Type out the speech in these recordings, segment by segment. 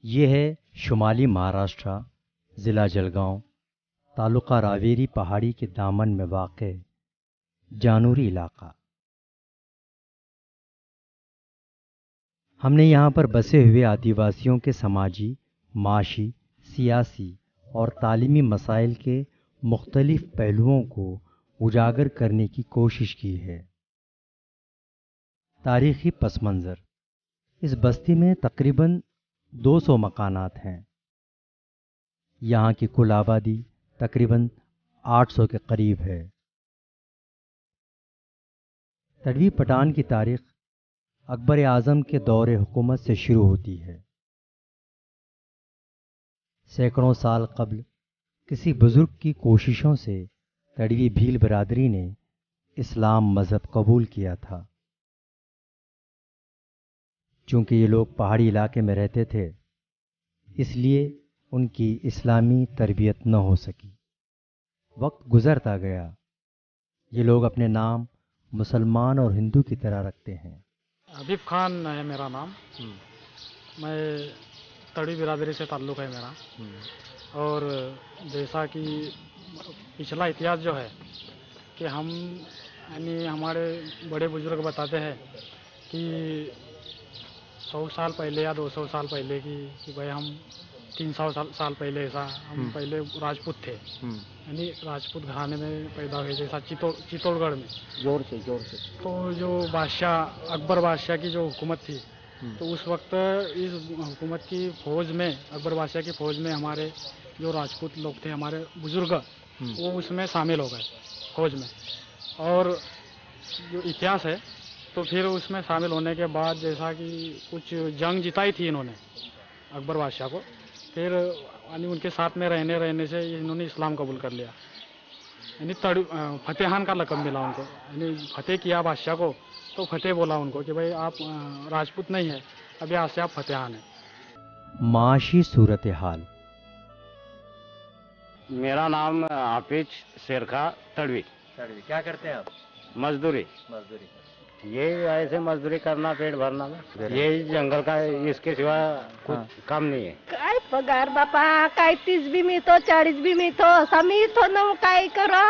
ये है शुमाली महाराष्ट्र, ज़िला जलगांव, तालुका रावेरी पहाड़ी के दामन में वाक़ जानूरी इलाका। हमने यहाँ पर बसे हुए आदिवासियों के समाजी, माशी, सियासी और तालीमी मसाइल के मुख्तलिफ पहलुओं को उजागर करने की कोशिश की है। तारीख़ी पस मंज़र: इस बस्ती में तकरीबन 200 मकानात हैं। यहाँ की कुल आबादी तकरीबन 800 के करीब है। तड़वी पठान की तारीख़ अकबर आज़म के दौरे हुकूमत से शुरू होती है। सैकड़ों साल कबल किसी बुज़ुर्ग की कोशिशों से तड़वी भील बरादरी ने इस्लाम मज़हब कबूल किया था। चूँकि ये लोग पहाड़ी इलाके में रहते थे, इसलिए उनकी इस्लामी तरबियत न हो सकी। वक्त गुज़रता गया, ये लोग अपने नाम मुसलमान और हिंदू की तरह रखते हैं। हबीब खान है मेरा नाम। मैं तड़ी बिरादरी से ताल्लुक़ है मेरा। और जैसा कि पिछला इतिहास जो है कि हम यानी हमारे बड़े बुजुर्ग बताते हैं कि 100 साल पहले या 200 साल पहले कि भाई हम 300 साल पहले ऐसा हम पहले राजपूत थे, यानी राजपूत घराने में पैदा हुए, जैसा चित्तौड़गढ़ में जोर से तो जो बादशाह अकबर बादशाह की जो हुकूमत थी, तो उस वक्त इस हुकूमत की फ़ौज में, अकबर बादशाह की फ़ौज में हमारे जो राजपूत लोग थे, हमारे बुजुर्ग, वो उसमें शामिल हो गए फ़ौज में। और जो इतिहास है तो फिर उसमें शामिल होने के बाद जैसा कि कुछ जंग जिताई थी इन्होंने अकबर बादशाह को, फिर यानी उनके साथ में रहने से इन्होंने इस्लाम कबूल कर लिया, यानी फतेहान का लक़ब मिला उनको, यानी फतेह किया बादशाह को तो फतेह बोला उनको कि भाई आप राजपूत नहीं है, अभी आज से आप फतेहान हैं। माशी सूरत हाल: मेरा नाम हाफिज शेरखा तड़वी। क्या करते हैं आप? मजदूरी ये ऐसे मजदूरी करना, पेट भरना में, ये जंगल का, इसके सिवा कुछ काम नहीं है। काय पगार बापा, काय 30 भी मिळतो, 40 भी मिळतो, असा मिळतो ना, काय करा।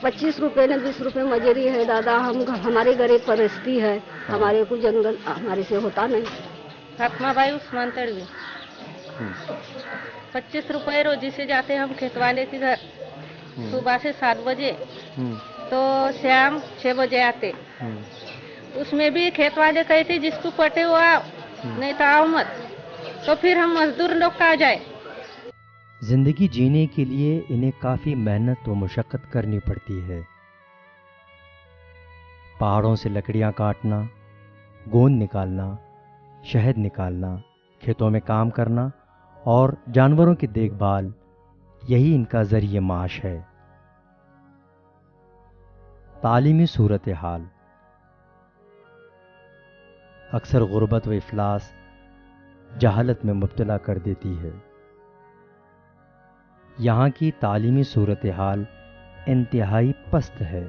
25 रुपए ने 20 रुपए मजूरी है दादा। हमारे गरीब परिस्थिति है, हमारे को जंगल हमारे से होता नहीं। फातिमा बाई उस्मान तड़वी। 25 रुपए रोजी से जाते हम खेत वाले के घर, सुबह से 7 बजे तो शाम 6 बजे आते। उसमें भी खेत वाले कहते जिसको पटे वो आओ, नहीं तो आओ मत। तो फिर हम मजदूर लोग का जाए। जिंदगी जीने के लिए इन्हें काफ़ी मेहनत व मुशक्क़त करनी पड़ती है। पहाड़ों से लकड़ियाँ काटना, गोंद निकालना, शहद निकालना, खेतों में काम करना और जानवरों की देखभाल, यही इनका ज़रिए माश है। तालीमी सूरत हाल: अक्सर गुर्बत व इफलास जहालत में मुब्तला कर देती है। यहाँ की तालीमी सूरत हाल इंतहाई पस्त है।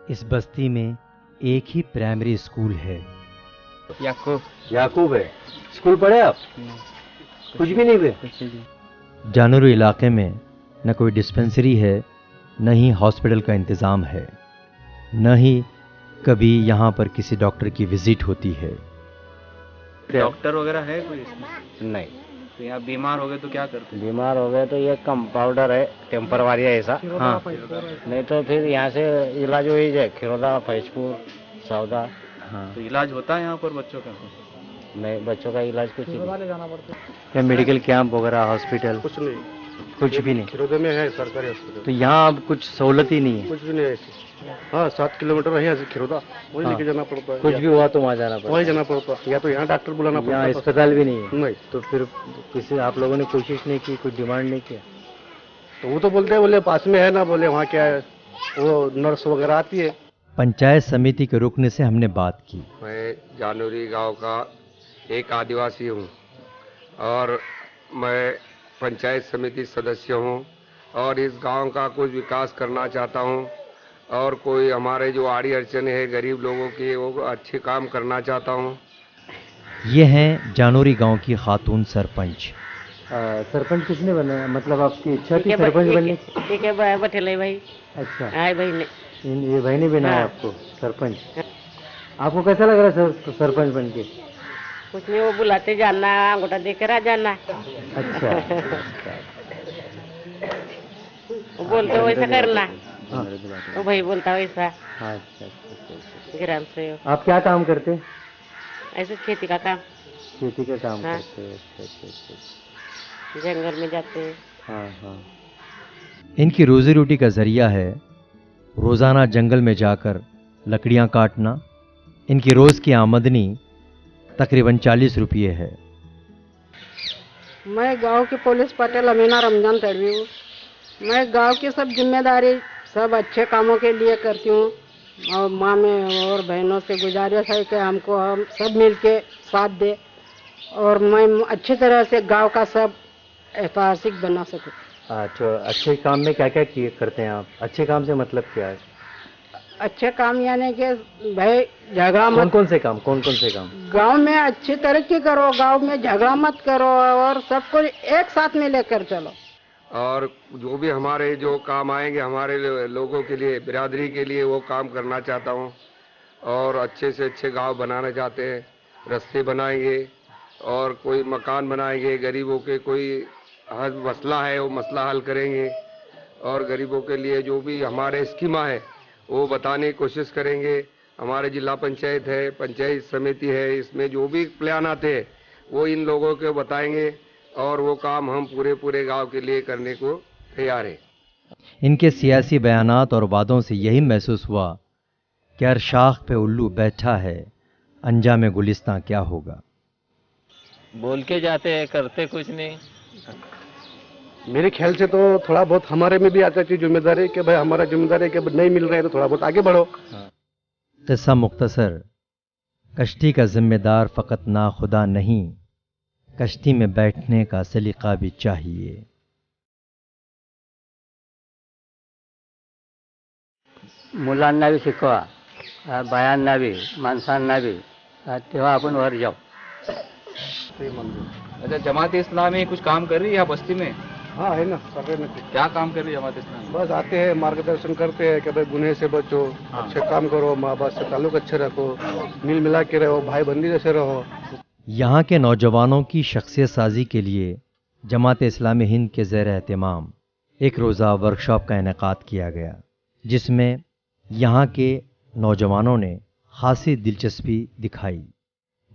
इस बस्ती में एक ही प्राइमरी स्कूल है। याकूब है। स्कूल पढ़े आप? कुछ भी नहीं हुए। जानूरी इलाके में न कोई डिस्पेंसरी है, न ही हॉस्पिटल का इंतज़ाम है, न ही कभी यहाँ पर किसी डॉक्टर की विजिट होती है। डॉक्टर वगैरह है कोई इसमें? नहीं। तो यहाँ बीमार हो गए तो क्या करते हैं? बीमार हो गए तो ये कंपाउंडर है, टेम्परवारी है ऐसा। हाँ, नहीं तो फिर यहाँ से इलाज हो ही जाए, खिरोदा, फैजपुर, सौदा। हाँ, तो इलाज होता है यहाँ पर बच्चों का? नहीं, बच्चों का इलाज कुछ नहीं। जाना पड़ता या मेडिकल कैंप वगैरह, हॉस्पिटल? कुछ नहीं, कुछ भी नहीं। खिरोदे में है सरकारी हॉस्पिटल। तो यहाँ अब कुछ सहूलत ही नहीं है? कुछ भी नहीं है। हाँ, 7 किलोमीटर है यहाँ से खिरोदा, वहीं लेके जाना पड़ता है। कुछ भी हुआ तो वहाँ जाना पड़ता है? वहीं जाना पड़ता है, या तो यहाँ डॉक्टर बुलाना पड़ता यहाँ है। अस्पताल भी नहीं है? नहीं। तो फिर किसी आप लोगों ने कोशिश नहीं की, कोई डिमांड नहीं किया? तो वो तो बोलते हैं, बोले पास में है ना, बोले वहाँ क्या है, वो नर्स वगैरह आती है। पंचायत समिति के रुकन से हमने बात की। मैं जानूरी गांव का एक आदिवासी हूँ और मैं पंचायत समिति सदस्य हूँ और इस गांव का कुछ विकास करना चाहता हूँ और कोई हमारे जो आड़ी अड़चने है गरीब लोगों की, वो अच्छे काम करना चाहता हूँ। ये हैं जानोरी गांव की खातून सरपंच। सरपंच किसने बनाया, मतलब आपकी इच्छा थी सरपंच बनने? ठीक है बैठे भाई। अच्छा, आए भाई ने, ये भाई ने बनाया हाँ। आपको सरपंच। आपको कैसा लग रहा है सरपंच बन के? कुछ नहीं, वो बुलाते जाना, अंगूठा देकर आ जाना। अच्छा वो बोलते वैसा करना, हाँ। वो भाई बोलता वैसा। अच्छा, ग्राम से हो। आप क्या काम करते? ऐसे खेती का काम, खेती का काम हाँ। करते हैं। अच्छा। जंगल में जाते हैं। हाँ। इनकी रोजी रोटी का जरिया है रोज़ाना जंगल में जाकर लकड़ियां काटना। इनकी रोज़ की आमदनी तकरीबन 40 रुपये है। मैं गांव की पुलिस पटेल अमीना रमजान तड़वी हूँ। मैं गांव की सब जिम्मेदारी सब अच्छे कामों के लिए करती हूँ और माँ में और बहनों से गुजारिश है कि हमको हम सब मिल के साथ दे और मैं अच्छी तरह से गांव का सब ऐतिहासिक बना सकूँ। अच्छा, अच्छे काम में क्या क्या करते हैं आप? अच्छे काम से मतलब क्या है? अच्छे काम यानी कि भाई झगड़ा मत, कौन से काम? गांव में अच्छी तरक्की करो, गांव में झगड़ा मत करो और सबको एक साथ में लेकर चलो। और जो भी हमारे जो काम आएंगे हमारे लोगों के लिए, बिरादरी के लिए, वो काम करना चाहता हूँ। और अच्छे से अच्छे गांव बनाना चाहते हैं, रास्ते बनाएंगे और कोई मकान बनाएंगे, गरीबों के कोई हर मसला है वो मसला हल करेंगे और गरीबों के लिए जो भी हमारे स्कीमा है वो बताने की कोशिश करेंगे। हमारे जिला पंचायत है, पंचायत समिति है, इसमें जो भी प्लान आते हैं वो इन लोगों को बताएंगे और वो काम हम पूरे गांव के लिए करने को तैयार है। इनके सियासी बयानात और वादों से यही महसूस हुआ कि हर शाख पे उल्लू बैठा है, अंजाम गुलिस्तां क्या होगा। बोल के जाते हैं, करते कुछ नहीं। मेरे ख्याल से तो थोड़ा बहुत हमारे में भी आता है जिम्मेदारी कि भाई हमारा जिम्मेदारी है कि नहीं मिल रहा है तो थोड़ा बहुत आगे बढ़ो। किस्सा मुख्तसर। कश्ती का जिम्मेदार फ़कत ना खुदा नहीं, कश्ती में बैठने का सलीका भी चाहिए। मुलांना भी शिकवा, बायांना भी, माणसांना भी, तेव्हा आपण वर जाऊ। अच्छा, जमात इस्लामी कुछ काम कर रही है बस्ती में? हाँ है ना, कर रहे हैं। क्या काम कर रही है जमात इस्लामी? बस आते हैं, मार्गदर्शन करते हैं कि भाई गुनाह से बचो, अच्छे काम करो, माँ बाप से ताल्लुक अच्छे रखो, मिल मिला के रहो, भाई बंदी जैसे रहो। यहाँ के नौजवानों की शख्सियत साजी के लिए जमात इस्लामी हिंद के ज़ेर एहतमाम एक रोज़ा वर्कशॉप का इनेकाद किया गया, जिसमें यहाँ के नौजवानों ने खासी दिलचस्पी दिखाई।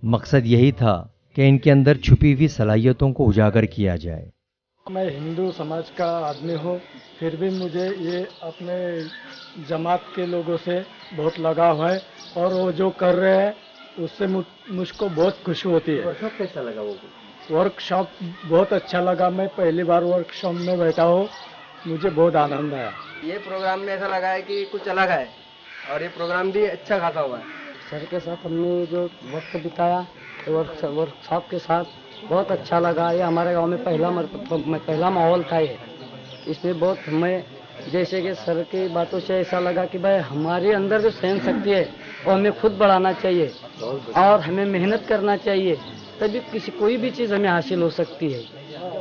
मकसद यही था कि इनके अंदर छुपी हुई सलाहियतों को उजागर किया जाए। मैं हिंदू समाज का आदमी हूँ, फिर भी मुझे ये अपने जमात के लोगों से बहुत लगाव है और वो जो कर रहे हैं उससे मुझको बहुत खुशी होती है। वर्कशॉप कैसा लगा? वो वर्कशॉप बहुत अच्छा लगा। मैं पहली बार वर्कशॉप में बैठा हूँ, मुझे बहुत आनंद आया। ये प्रोग्राम में ऐसा लगा है कि कुछ अलग है और ये प्रोग्राम भी अच्छा खासा हुआ है। सर के साथ हमने जो वक्त बिताया वर्कशॉप के साथ बहुत अच्छा लगा। ये हमारे गांव में पहला माहौल था ये, इसमें बहुत हमें जैसे कि सर की बातों से ऐसा लगा कि भाई हमारे अंदर जो सहन शक्ति है वो हमें खुद बढ़ाना चाहिए और हमें मेहनत करना चाहिए, तभी कोई भी चीज़ हमें हासिल हो सकती है।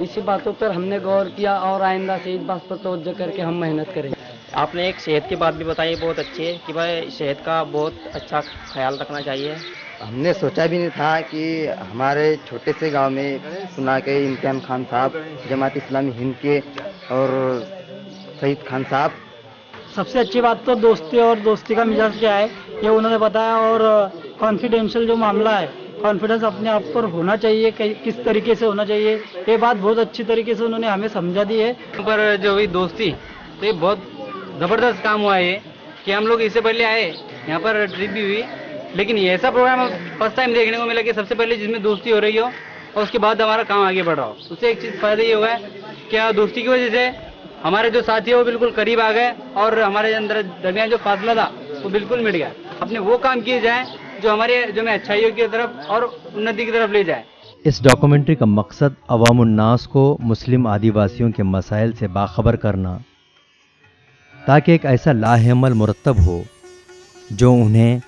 इसी बातों पर हमने गौर किया और आइंदा से इस बात पर तवज्जो करके हम मेहनत करेंगे। आपने एक सेहत की बात भी बताई, बहुत अच्छी है कि भाई सेहत का बहुत अच्छा ख्याल रखना चाहिए। हमने सोचा भी नहीं था कि हमारे छोटे से गांव में सुना के इम्तियान खान साहब, जमात इस्लामी हिंद के, और सईद खान साहब। सबसे अच्छी बात तो दोस्ती और दोस्ती का मिजाज क्या है ये उन्होंने बताया, और कॉन्फिडेंशियल जो मामला है, कॉन्फिडेंस अपने आप पर होना चाहिए, किस तरीके से होना चाहिए, ये बात बहुत अच्छी तरीके से उन्होंने हमें समझा दी है। पर जो हुई दोस्ती, तो ये बहुत ज़बरदस्त काम हुआ है कि हम लोग इससे पहले आए, यहाँ पर ट्रिप भी हुई, लेकिन ये ऐसा प्रोग्राम फर्स्ट टाइम देखने को मिला कि सबसे पहले जिसमें दोस्ती हो रही हो और उसके बाद हमारा काम आगे बढ़ रहा हो। उससे एक चीज़ फ़ायदा ये हुआ है कि दोस्ती की वजह से हमारे जो साथी है वो बिल्कुल करीब आ गए और हमारे अंदर दरमियान जो फासला था वो बिल्कुल मिट गया। अपने वो काम किए जाए जो हमें अच्छाइयों की तरफ और उन्नति की तरफ ले जाए। इस डॉक्यूमेंट्री का मकसद अवामुन्नास को मुस्लिम आदिवासियों के मसाइल से बाखबर करना, ताकि एक ऐसा लाहेअमल मुरतब हो जो उन्हें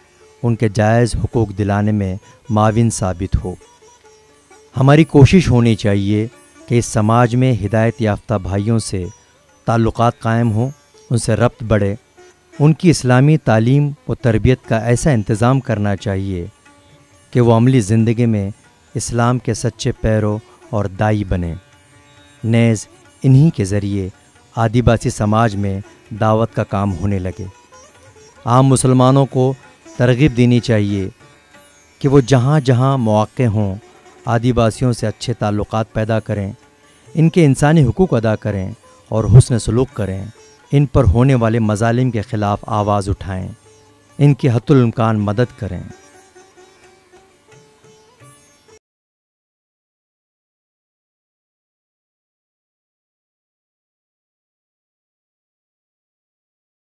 उनके जायज़ हुकूक दिलाने में माविन साबित हो। हमारी कोशिश होनी चाहिए कि इस समाज में हिदायत याफ्ता भाइयों से ताल्लुकात कायम हों, उनसे रब्त बढ़े। उनकी इस्लामी तालीम व तरबियत का ऐसा इंतज़ाम करना चाहिए कि वो अमली ज़िंदगी में इस्लाम के सच्चे पैरों और दाई बने। नेज़ इन्हीं के ज़रिए आदिवासी समाज में दावत का काम होने लगे। आम मुसलमानों को तरगीब देनी चाहिए कि वो जहाँ जहाँ मौक़े हों आदिवासियों से अच्छे ताल्लुकात पैदा करें, इनके इंसानी हुकूक अदा करें और हुस्न सलूक करें। इन पर होने वाले मज़ालिम के ख़िलाफ़ आवाज़ उठाएं, इनकी हत्तुल इम्कान मदद करें।